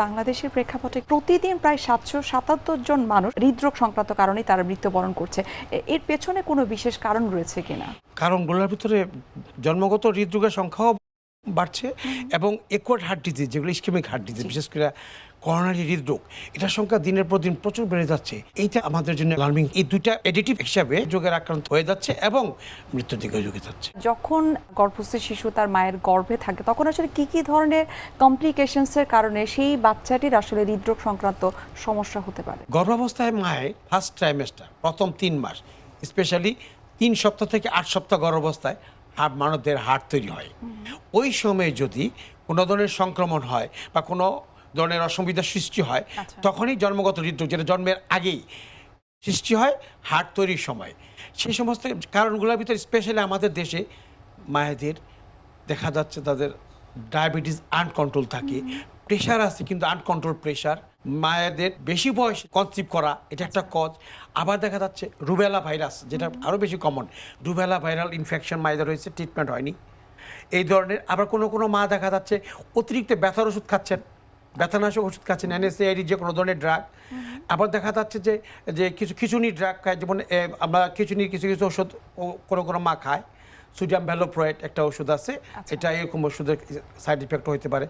বাংলাদেশের প্রেক্ষাপটে প্রতিদিন প্রায় ৭৭৭ জন মানুষ হৃদরোগ সংক্রান্ত কারণে তারা মৃত্যুবরণ করছে। এর পেছনে কোনো বিশেষ কারণ রয়েছে কিনা? কারণগুলোর ভিতরে জন্মগত হৃদরোগের সংখ্যাও বাড়ছে এবং একোয়ার্ড হার্ট ডিজিজ, যেগুলো ইসকেমিক হার্ট ডিজিজ, বিশেষ করে করোনারি হৃদরোগ, এটার সংখ্যা দিনের পর দিন প্রচুর বেড়ে যাচ্ছে। এইটা আমাদের জন্য অ্যালার্মিং। এই দুইটা এডিটিভ হিসাবে রোগের আক্রান্ত হয়ে যাচ্ছে এবং মৃত্যুর দিকে ঝুঁকে যাচ্ছে। যখন গর্ভস্থ শিশু তার মায়ের গর্ভে থাকে তখন আসলে কি কি ধরনের কমপ্লিকেশনসের কারণে সেই বাচ্চাটির আসলে হৃদরোগ সংক্রান্ত সমস্যা হতে পারে? গর্ভাবস্থায় মায়ের ফার্স্ট ট্রাইমেস্টার, প্রথম 3 মাস, স্পেশালি 3 সপ্তাহ থেকে 8 সপ্তাহ গর্ভাবস্থায় মানবদের হার্ট তৈরি হয়। ওই সময়ে যদি কোনো ধরনের সংক্রমণ হয় বা কোনো ধরনের অসুবিধার সৃষ্টি হয়, তখনই জন্মগত হৃদরোগ, যেটা জন্মের আগেই সৃষ্টি হয় হার্ট তৈরির সময়। সেই সমস্ত কারণগুলোর ভিতরে স্পেশালি আমাদের দেশে মায়েদের দেখা যাচ্ছে তাদের ডায়াবেটিস আনকন্ট্রোল থাকে, প্রেশার আছে কিন্তু আনকন্ট্রোল প্রেশার, মায়েদের বেশি বয়স কনসিভ করা, এটা একটা কজ। আবার দেখা যাচ্ছে রুবেলা ভাইরাস, যেটা আরও বেশি কমন, রুবেলা ভাইরাল ইনফেকশন মায়েদের হয়েছে, ট্রিটমেন্ট হয়নি, এই ধরনের। আবার কোনো কোনো মা দেখা যাচ্ছে অতিরিক্ত ব্যথার ওষুধ খাচ্ছেন, ব্যথানাশক ওষুধ খাচ্ছেন, NSAID যে কোনো ধরনের ড্রাগ। আবার দেখা যাচ্ছে যে যে কিছু খিচুনি ড্রাগ খায়, যেমন আমরা খিচুনির কিছু কিছু ওষুধ কোনো কোনো মা খায়, সোডিয়াম ভ্যালোপ্রয়েড একটা ওষুধ আছে, এটা এরকম ওষুধের সাইড ইফেক্ট হতে পারে।